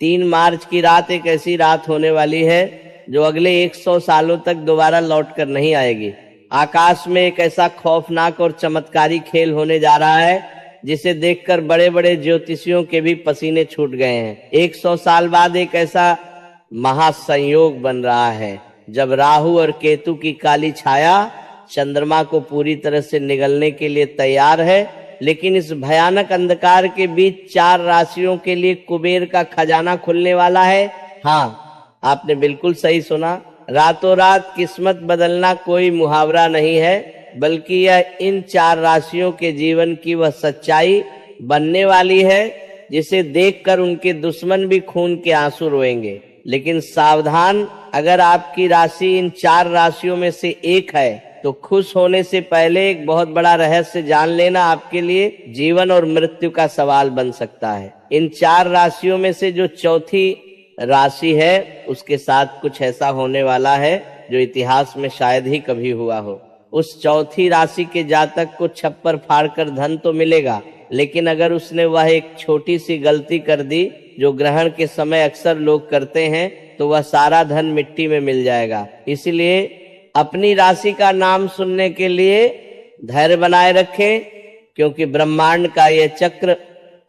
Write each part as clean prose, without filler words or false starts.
3 मार्च की रात एक ऐसी रात होने वाली है जो अगले 100 सालों तक दोबारा लौट कर नहीं आएगी। आकाश में एक ऐसा खौफनाक और चमत्कारी खेल होने जा रहा है जिसे देखकर बड़े बड़े ज्योतिषियों के भी पसीने छूट गए हैं। 100 साल बाद एक ऐसा महासंयोग बन रहा है जब राहु और केतु की काली छाया चंद्रमा को पूरी तरह से निगलने के लिए तैयार है। लेकिन इस भयानक अंधकार के बीच 4 राशियों के लिए कुबेर का खजाना खुलने वाला है। हाँ, आपने बिल्कुल सही सुना। रातों रात किस्मत बदलना कोई मुहावरा नहीं है, बल्कि यह इन 4 राशियों के जीवन की वह सच्चाई बनने वाली है जिसे देखकर उनके दुश्मन भी खून के आंसू रोएंगे। लेकिन सावधान, अगर आपकी राशि इन 4 राशियों में से एक है तो खुश होने से पहले एक बहुत बड़ा रहस्य जान लेना आपके लिए जीवन और मृत्यु का सवाल बन सकता है। इन 4 राशियों में से जो चौथी राशि है उसके साथ कुछ ऐसा होने वाला है जो इतिहास में शायद ही कभी हुआ हो। उस चौथी राशि के जातक को छप्पर फाड़कर धन तो मिलेगा, लेकिन अगर उसने वह एक छोटी सी गलती कर दी जो ग्रहण के समय अक्सर लोग करते हैं तो वह सारा धन मिट्टी में मिल जाएगा। इसलिए अपनी राशि का नाम सुनने के लिए धैर्य बनाए रखें, क्योंकि ब्रह्मांड का यह चक्र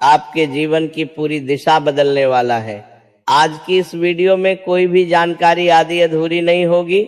आपके जीवन की पूरी दिशा बदलने वाला है। आज की इस वीडियो में कोई भी जानकारी आदि अधूरी नहीं होगी,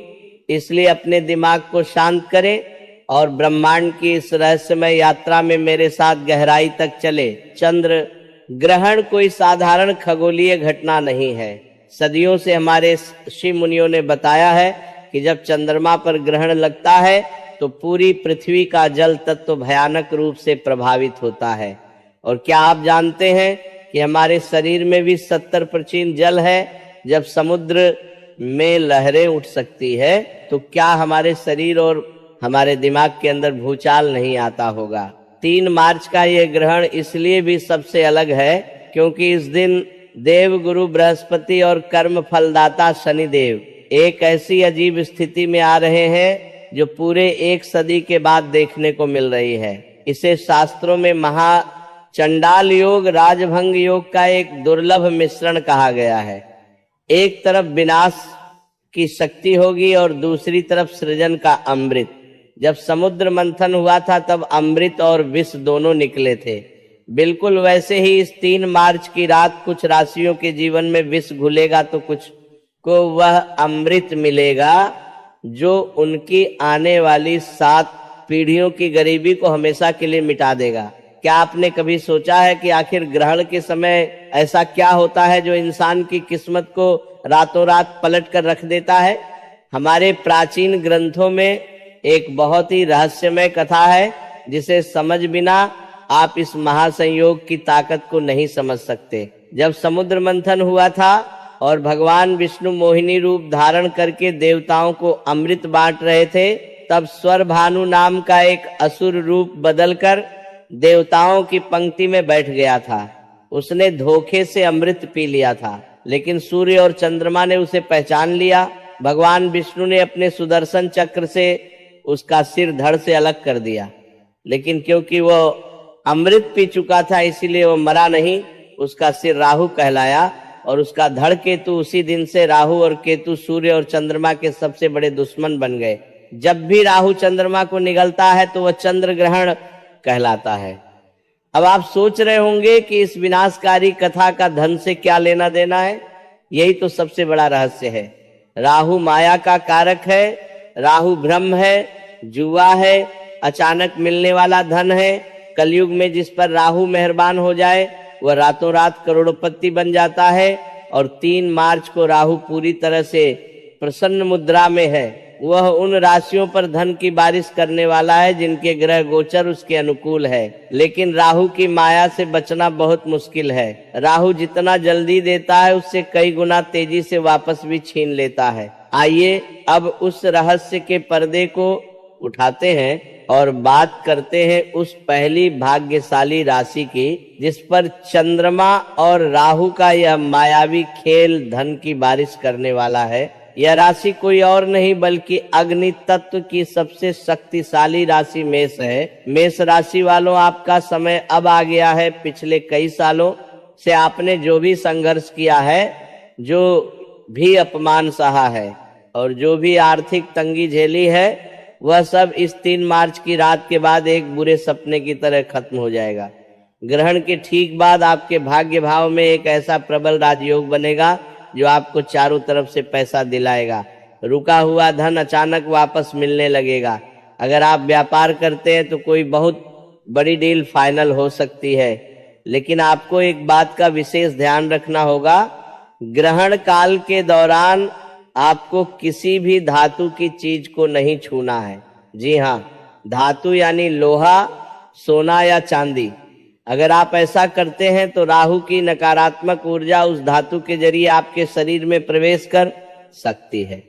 इसलिए अपने दिमाग को शांत करें और ब्रह्मांड की इस रहस्यमय यात्रा में मेरे साथ गहराई तक चले। चंद्र ग्रहण कोई साधारण खगोलीय घटना नहीं है। सदियों से हमारे ऋषि मुनियों ने बताया है कि जब चंद्रमा पर ग्रहण लगता है तो पूरी पृथ्वी का जल तत्व भयानक रूप से प्रभावित होता है। और क्या आप जानते हैं कि हमारे शरीर में भी 70% जल है। जब समुद्र में लहरें उठ सकती है तो क्या हमारे शरीर और हमारे दिमाग के अंदर भूचाल नहीं आता होगा। 3 मार्च का यह ग्रहण इसलिए भी सबसे अलग है क्योंकि इस दिन देव गुरु बृहस्पति और कर्म फलदाता शनिदेव एक ऐसी अजीब स्थिति में आ रहे हैं जो पूरे 1 सदी के बाद देखने को मिल रही है। इसे शास्त्रों में महाचंडाल योग, राजभंग योग का एक दुर्लभ मिश्रण कहा गया है। एक तरफ विनाश की शक्ति होगी और दूसरी तरफ सृजन का अमृत। जब समुद्र मंथन हुआ था तब अमृत और विष दोनों निकले थे। बिल्कुल वैसे ही इस 3 मार्च की रात कुछ राशियों के जीवन में विष घुलेगा तो कुछ को वह अमृत मिलेगा जो उनकी आने वाली 7 पीढ़ियों की गरीबी को हमेशा के लिए मिटा देगा। क्या आपने कभी सोचा है कि आखिर ग्रहण के समय ऐसा क्या होता है जो इंसान की किस्मत को रातों रात पलट कर रख देता है? हमारे प्राचीन ग्रंथों में एक बहुत ही रहस्यमय कथा है जिसे समझ बिना आप इस महासंयोग की ताकत को नहीं समझ सकते। जब समुद्र मंथन हुआ था और भगवान विष्णु मोहिनी रूप धारण करके देवताओं को अमृत बांट रहे थे, तब स्वर भानु नाम का एक असुर रूप बदलकर देवताओं की पंक्ति में बैठ गया था। उसने धोखे से अमृत पी लिया था, लेकिन सूर्य और चंद्रमा ने उसे पहचान लिया। भगवान विष्णु ने अपने सुदर्शन चक्र से उसका सिर धड़ से अलग कर दिया, लेकिन क्योंकि वो अमृत पी चुका था इसीलिए वो मरा नहीं। उसका सिर राहु कहलाया और उसका धड़ केतु उसी दिन से राहु और केतु सूर्य और चंद्रमा के सबसे बड़े दुश्मन बन गए। जब भी राहु चंद्रमा को निगलता है तो वह चंद्र ग्रहण कहलाता है। अब आप सोच रहे होंगे कि इस विनाशकारी कथा का धन से क्या लेना देना है। यही तो सबसे बड़ा रहस्य है। राहु माया का कारक है, राहु ब्रह्म है, जुआ है, अचानक मिलने वाला धन है। कलयुग में जिस पर राहु मेहरबान हो जाए वह रातों रात करोड़पति बन जाता है। और 3 मार्च को राहु पूरी तरह से प्रसन्न मुद्रा में है। वह उन राशियों पर धन की बारिश करने वाला है जिनके ग्रह गोचर उसके अनुकूल है। लेकिन राहु की माया से बचना बहुत मुश्किल है। राहु जितना जल्दी देता है उससे कई गुना तेजी से वापस भी छीन लेता है। आइए अब उस रहस्य के पर्दे को उठाते हैं और बात करते हैं उस पहली भाग्यशाली राशि की जिस पर चंद्रमा और राहु का यह मायावी खेल धन की बारिश करने वाला है। यह राशि कोई और नहीं बल्कि अग्नि तत्व की सबसे शक्तिशाली राशि मेष है। मेष राशि वालों, आपका समय अब आ गया है पिछले कई सालों से आपने जो भी संघर्ष किया है, जो भी अपमान सहा है और जो भी आर्थिक तंगी झेली है, वह सब इस 3 मार्च की रात के बाद एक बुरे सपने की तरह खत्म हो जाएगा। ग्रहण के ठीक बाद आपके भाग्य भाव में एक ऐसा प्रबल राजयोग बनेगा जो आपको चारों तरफ से पैसा दिलाएगा। रुका हुआ धन अचानक वापस मिलने लगेगा। अगर आप व्यापार करते हैं तो कोई बहुत बड़ी डील फाइनल हो सकती है, लेकिन आपको एक बात का विशेष ध्यान रखना होगा। ग्रहण काल के दौरान आपको किसी भी धातु की चीज को नहीं छूना है। जी हाँ, धातु यानी लोहा, सोना या चांदी। अगर आप ऐसा करते हैं तो राहु की नकारात्मक ऊर्जा उस धातु के जरिए आपके शरीर में प्रवेश कर सकती है।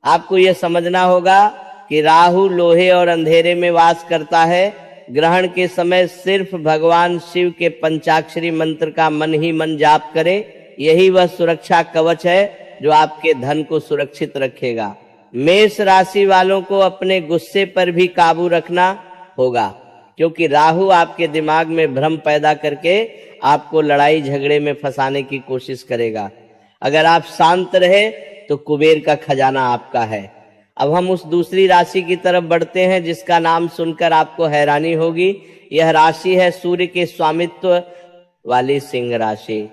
आपको यह समझना होगा कि राहु लोहे और अंधेरे में वास करता है। ग्रहण के समय सिर्फ भगवान शिव के पंचाक्षरी मंत्र का मन ही मन जाप करें। यही वह सुरक्षा कवच है जो आपके धन को सुरक्षित रखेगा। मेष राशि वालों को अपने गुस्से पर भी काबू रखना होगा, क्योंकि राहु आपके दिमाग में भ्रम पैदा करके आपको लड़ाई झगड़े में फंसाने की कोशिश करेगा। अगर आप शांत रहे तो कुबेर का खजाना आपका है। अब हम उस दूसरी राशि की तरफ बढ़ते हैं जिसका नाम सुनकर आपको हैरानी होगी। यह राशि है सूर्य के स्वामित्व वाली सिंह राशि।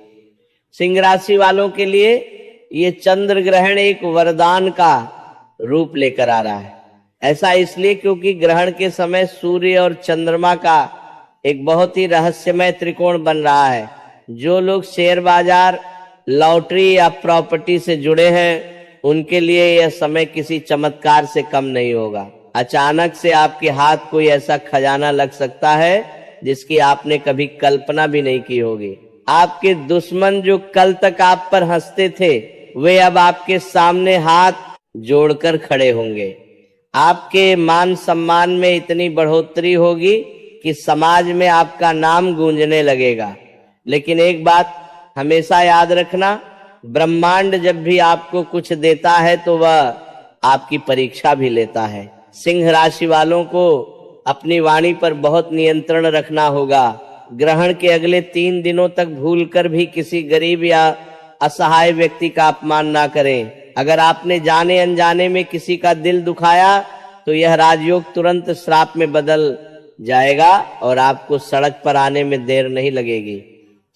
सिंह राशि वालों के लिए ये चंद्र ग्रहण एक वरदान का रूप लेकर आ रहा है। ऐसा इसलिए क्योंकि ग्रहण के समय सूर्य और चंद्रमा का एक बहुत ही रहस्यमय त्रिकोण बन रहा है। जो लोग शेयर बाजार, लॉटरी या प्रॉपर्टी से जुड़े हैं, उनके लिए यह समय किसी चमत्कार से कम नहीं होगा। अचानक से आपके हाथ कोई ऐसा खजाना लग सकता है जिसकी आपने कभी कल्पना भी नहीं की होगी। आपके दुश्मन जो कल तक आप पर हंसते थे, वे अब आपके सामने हाथ जोड़कर खड़े होंगे। आपके मान सम्मान में इतनी बढ़ोतरी होगी कि समाज में आपका नाम गूंजने लगेगा। लेकिन एक बात हमेशा याद रखना, ब्रह्मांड जब भी आपको कुछ देता है तो वह आपकी परीक्षा भी लेता है। सिंह राशि वालों को अपनी वाणी पर बहुत नियंत्रण रखना होगा। ग्रहण के अगले 3 दिनों तक भूलकर भी किसी गरीब या असहाय व्यक्ति का अपमान ना करें। अगर आपने जाने अनजाने में किसी का दिल दुखाया तो यह राजयोग तुरंत श्राप में बदल जाएगा और आपको सड़क पर आने में देर नहीं लगेगी।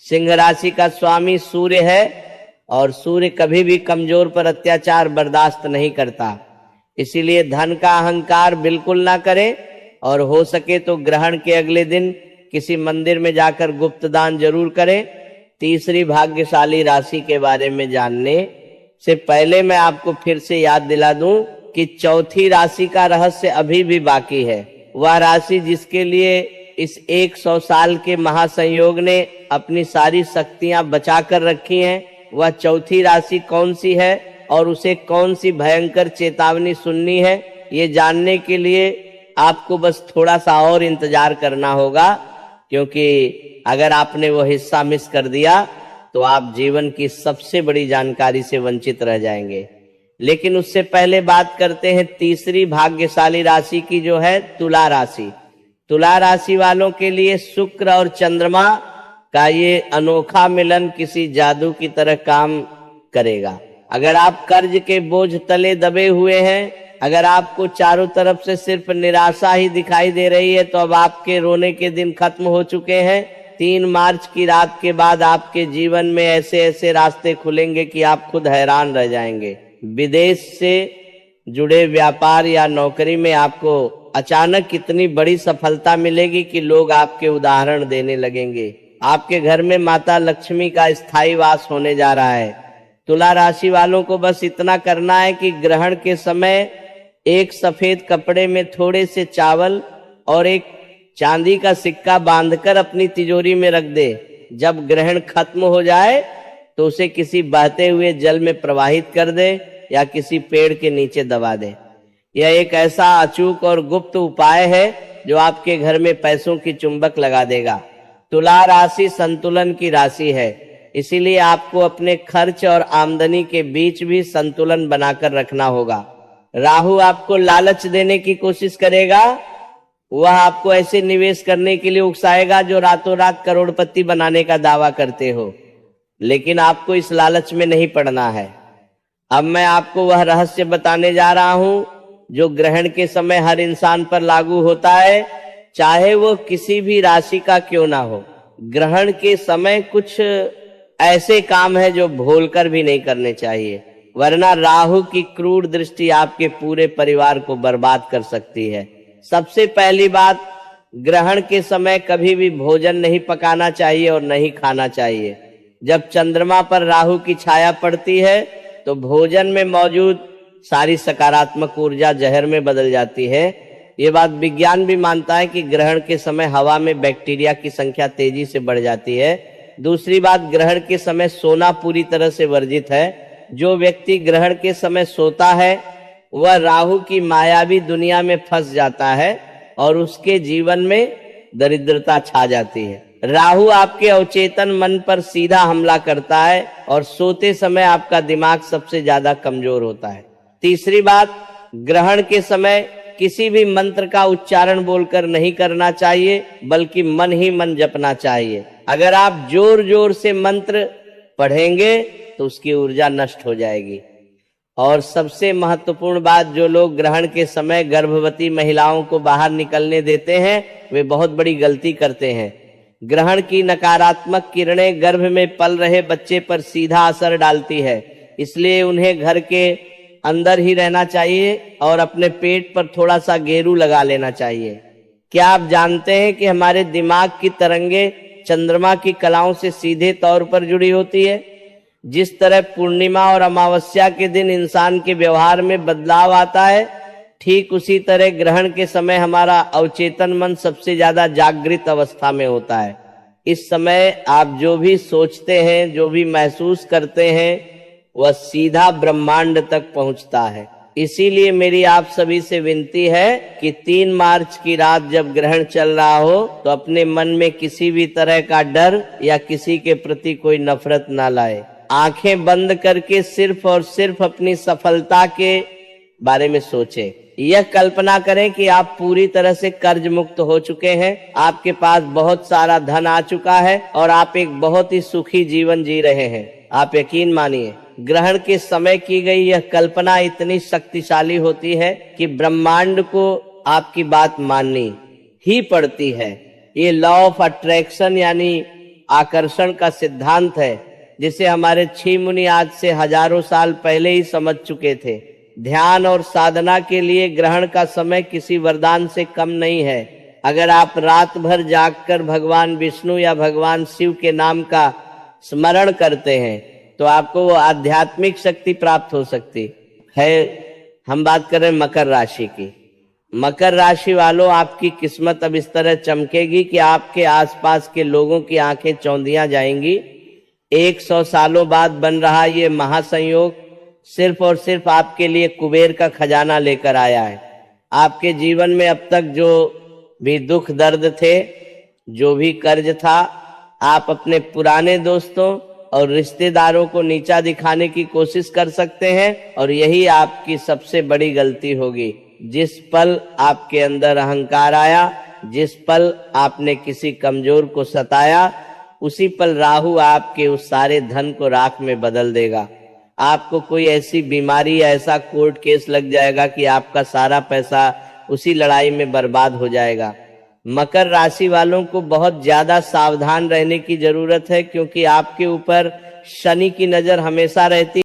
सिंह राशि का स्वामी सूर्य है और सूर्य कभी भी कमजोर पर अत्याचार बर्दाश्त नहीं करता। इसीलिए धन का अहंकार बिल्कुल ना करें और हो सके तो ग्रहण के अगले दिन किसी मंदिर में जाकर गुप्त दान जरूर करें। तीसरी भाग्यशाली राशि के बारे में जानने से पहले मैं आपको फिर से याद दिला दूं कि चौथी राशि का रहस्य अभी भी बाकी है। वह राशि जिसके लिए इस 100 साल के महासंयोग ने अपनी सारी शक्तियां बचा कर रखी हैं, वह चौथी राशि कौन सी है और उसे कौन सी भयंकर चेतावनी सुननी है, ये जानने के लिए आपको बस थोड़ा सा और इंतजार करना होगा। क्योंकि अगर आपने वो हिस्सा मिस कर दिया तो आप जीवन की सबसे बड़ी जानकारी से वंचित रह जाएंगे। लेकिन उससे पहले बात करते हैं तीसरी भाग्यशाली राशि की, जो है तुला राशि। तुला राशि वालों के लिए शुक्र और चंद्रमा का ये अनोखा मिलन किसी जादू की तरह काम करेगा। अगर आप कर्ज के बोझ तले दबे हुए हैं, अगर आपको चारों तरफ से सिर्फ निराशा ही दिखाई दे रही है, तो अब आपके रोने के दिन खत्म हो चुके हैं। 3 मार्च की रात के बाद आपके जीवन में ऐसे ऐसे रास्ते खुलेंगे कि आप खुद हैरान रह जाएंगे। विदेश से जुड़े व्यापार या नौकरी में आपको अचानक इतनी बड़ी सफलता मिलेगी कि लोग आपके उदाहरण देने लगेंगे। आपके घर में माता लक्ष्मी का स्थायी वास होने जा रहा है। तुला राशि वालों को बस इतना करना है कि ग्रहण के समय एक सफेद कपड़े में थोड़े से चावल और एक चांदी का सिक्का बांधकर अपनी तिजोरी में रख दे। जब ग्रहण खत्म हो जाए तो उसे किसी बहते हुए जल में प्रवाहित कर दे या किसी पेड़ के नीचे दबा दे। यह एक ऐसा अचूक और गुप्त उपाय है जो आपके घर में पैसों की चुंबक लगा देगा। तुला राशि संतुलन की राशि है, इसीलिए आपको अपने खर्च और आमदनी के बीच भी संतुलन बनाकर रखना होगा। राहु आपको लालच देने की कोशिश करेगा। वह आपको ऐसे निवेश करने के लिए उकसाएगा जो रातों रात करोड़पति बनाने का दावा करते हो। लेकिन आपको इस लालच में नहीं पड़ना है। अब मैं आपको वह रहस्य बताने जा रहा हूं जो ग्रहण के समय हर इंसान पर लागू होता है, चाहे वो किसी भी राशि का क्यों ना हो। ग्रहण के समय कुछ ऐसे काम है जो भूलकर भी नहीं करने चाहिए, वरना राहु की क्रूर दृष्टि आपके पूरे परिवार को बर्बाद कर सकती है। सबसे पहली बात, ग्रहण के समय कभी भी भोजन नहीं पकाना चाहिए और नहीं खाना चाहिए। जब चंद्रमा पर राहु की छाया पड़ती है तो भोजन में मौजूद सारी सकारात्मक ऊर्जा जहर में बदल जाती है। ये बात विज्ञान भी मानता है कि ग्रहण के समय हवा में बैक्टीरिया की संख्या तेजी से बढ़ जाती है। दूसरी बात, ग्रहण के समय सोना पूरी तरह से वर्जित है। जो व्यक्ति ग्रहण के समय सोता है वह राहु की मायावी दुनिया में फंस जाता है और उसके जीवन में दरिद्रता छा जाती है। राहु आपके अवचेतन मन पर सीधा हमला करता है और सोते समय आपका दिमाग सबसे ज्यादा कमजोर होता है। तीसरी बात, ग्रहण के समय किसी भी मंत्र का उच्चारण बोलकर नहीं करना चाहिए, बल्कि मन ही मन जपना चाहिए। अगर आप जोर जोर से मंत्र पढ़ेंगे तो उसकी ऊर्जा नष्ट हो जाएगी। और सबसे महत्वपूर्ण बात, जो लोग ग्रहण के समय गर्भवती महिलाओं को बाहर निकलने देते हैं वे बहुत बड़ी गलती करते हैं। ग्रहण की नकारात्मक किरणें गर्भ में पल रहे बच्चे पर सीधा असर डालती है, इसलिए उन्हें घर के अंदर ही रहना चाहिए और अपने पेट पर थोड़ा सा गेरू लगा लेना चाहिए। क्या आप जानते हैं कि हमारे दिमाग की तरंगे चंद्रमा की कलाओं से सीधे तौर पर जुड़ी होती है? जिस तरह पूर्णिमा और अमावस्या के दिन इंसान के व्यवहार में बदलाव आता है, ठीक उसी तरह ग्रहण के समय हमारा अवचेतन मन सबसे ज्यादा जागृत अवस्था में होता है। इस समय आप जो भी सोचते हैं, जो भी महसूस करते हैं, वह सीधा ब्रह्मांड तक पहुंचता है। इसीलिए मेरी आप सभी से विनती है कि 3 मार्च की रात जब ग्रहण चल रहा हो तो अपने मन में किसी भी तरह का डर या किसी के प्रति कोई नफरत ना लाए। आंखें बंद करके सिर्फ और सिर्फ अपनी सफलता के बारे में सोचें। यह कल्पना करें कि आप पूरी तरह से कर्ज मुक्त हो चुके हैं, आपके पास बहुत सारा धन आ चुका है और आप एक बहुत ही सुखी जीवन जी रहे हैं। आप यकीन मानिए, ग्रहण के समय की गई यह कल्पना इतनी शक्तिशाली होती है कि ब्रह्मांड को आपकी बात माननी ही पड़ती है। ये लॉ ऑफ अट्रैक्शन यानी आकर्षण का सिद्धांत है, जिसे हमारे ऋषि मुनि आज से हजारों साल पहले ही समझ चुके थे। ध्यान और साधना के लिए ग्रहण का समय किसी वरदान से कम नहीं है। अगर आप रात भर जागकर भगवान विष्णु या भगवान शिव के नाम का स्मरण करते हैं तो आपको वो आध्यात्मिक शक्ति प्राप्त हो सकती है। हम बात कर रहे हैं मकर राशि की। मकर राशि वालों, आपकी किस्मत अब इस तरह चमकेगी कि आपके आसपास के लोगों की आंखें चौंधियां जाएंगी। 100 सालों बाद बन रहा ये महासंयोग सिर्फ और सिर्फ आपके लिए कुबेर का खजाना लेकर आया है। आपके जीवन में अब तक जो भी दुख दर्द थे, जो भी कर्ज था, आप अपने पुराने दोस्तों और रिश्तेदारों को नीचा दिखाने की कोशिश कर सकते हैं और यही आपकी सबसे बड़ी गलती होगी। जिस पल आपके अंदर अहंकार आया, जिस पल आपने किसी कमजोर को सताया, उसी पल राहु आपके उस सारे धन को राख में बदल देगा। आपको कोई ऐसी बीमारी या ऐसा कोर्ट केस लग जाएगा कि आपका सारा पैसा उसी लड़ाई में बर्बाद हो जाएगा। मकर राशि वालों को बहुत ज्यादा सावधान रहने की जरूरत है, क्योंकि आपके ऊपर शनि की नजर हमेशा रहती